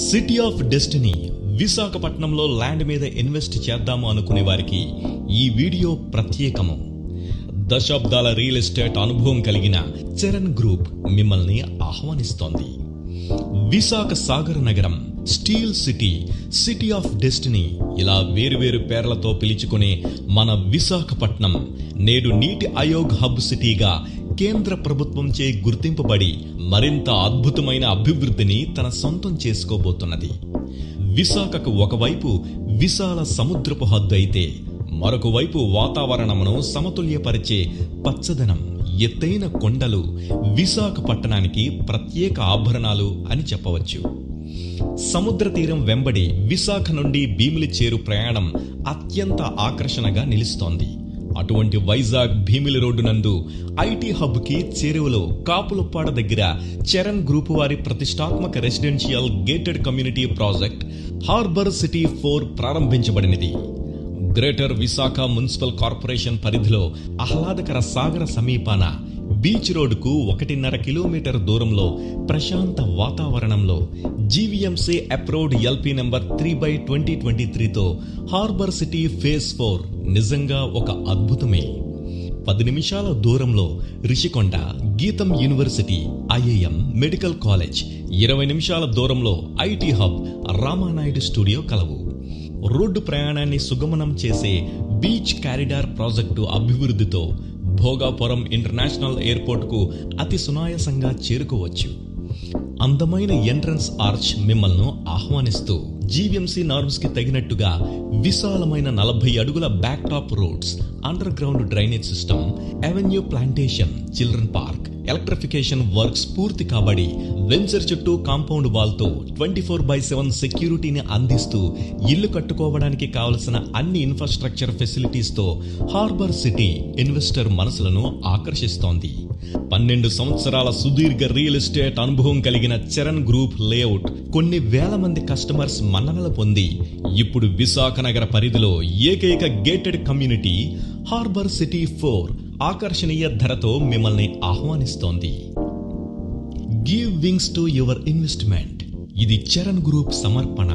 City of destiny విశాఖపట్నంలో land మీద invest చేద్దాము అనుకునే వారికి ఈ వీడియో ప్రత్యేకము. దశాబ్దాల రియల్ ఎస్టేట్ అనుభవం కలిగిన చరణ్ గ్రూప్ మిమ్మల్ని ఆహ్వానిస్తోంది. విశాఖ సాగర నగరం, steel city, city of destiny ఇలా వేరువేరు పేర్లతో పిలుచుకునే మన విశాఖపట్నం నేడు నీటి ఆయోగ్ హబ్ సిటీగా కేంద్ర ప్రభుత్వంచే గుర్తింపబడి మరింత అద్భుతమైన అభివృద్ధిని తన సొంతం చేసుకోబోతున్నది. విశాఖకు ఒకవైపు విశాల సముద్రపు హద్దు అయితే మరొక వైపు వాతావరణమును సమతుల్యపరిచే పచ్చదనం, ఎత్తైన కొండలు విశాఖపట్టణానికి ప్రత్యేక ఆభరణాలు అని చెప్పవచ్చు. సముద్ర తీరం వెంబడి విశాఖ నుండి భీమిలి చేరు ప్రయాణం అత్యంత ఆకర్షణగా నిలుస్తోంది. అటువంటి వైజాగ్ భీమిలి రోడ్డు నందు ఐటీ హబ్ కి చేరువలో కాపులపాడ దగ్గర చరణ్ గ్రూప్ వారి ప్రతిష్టాత్మక residential gated community project harbour city 4 ప్రారంభించబడినది. గ్రేటర్ విశాఖ మున్సిపల్ కార్పొరేషన్ పరిధిలో ఆహ్లాదకర సాగర సమీపాన బీచ్ రోడ్డుకు 1.5 కిలోమీటర్ దూరంలో ప్రశాంత వాతావరణంలో జీవీఎంసీ అప్రూవ్డ్ ఎల్పీ నంబర్ 3/2023తో హార్బర్ సిటీ ఫేజ్ 4 నిజంగా ఒక అద్భుతమే. 10 నిమిషాల దూరంలో రిషికొండ, గీతం యూనివర్సిటీ, ఐఐఎం, మెడికల్ కాలేజ్, 20 నిమిషాల దూరంలో ఐటీ హబ్, రామానాయుడు స్టూడియో కలవు. రోడ్డు ప్రయాణాన్ని సుగమనం చేసే బీచ్ కారిడార్ ప్రాజెక్టు అభివృద్ధితో భోగాపురం ఇంటర్నేషనల్ ఎయిర్పోర్ట్ కు అతి సునాయాసంగా చేరుకోవచ్చు. అందమైన ఎంట్రన్స్ ఆర్చ్ మిమ్మల్ని ఆహ్వానిస్తూ జీవీఎంసీ నార్మ్స్ కి తగినట్టుగా విశాలమైన 40 అడుగుల back top roads, under ground drainage system, avenue plantation, children park, electrification works పూర్తి కాబడి వెంచర్ చుట్టూ కాంపౌండ్ వాల్ తో 24/7 సెక్యూరిటీని అందిస్తూ ఇల్లు కట్టుకోవడానికి కావలసిన అన్ని ఇన్ఫ్రాస్ట్రక్చర్ ఫెసిలిటీస్ తో హార్బర్ సిటీ ఇన్వెస్టర్ మనసులను ఆకర్షిస్తోంది. 12 సంవత్సరాల సుదీర్ఘ రియల్ ఎస్టేట్ అనుభవం కలిగిన చరణ్ గ్రూప్ లేఅవుట్ కొన్ని వేల మంది కస్టమర్స్ మన్ననలు పొంది ఇప్పుడు విశాఖ నగర పరిధిలో ఏకైక గేటెడ్ కమ్యూనిటీ హార్బర్ సిటీ 4 ఆకర్షణీయ ధరతో మిమ్మల్ని ఆహ్వానిస్తోంది. Give wings to your investment. ఇది చరణ్ గ్రూప్ సమర్పణ.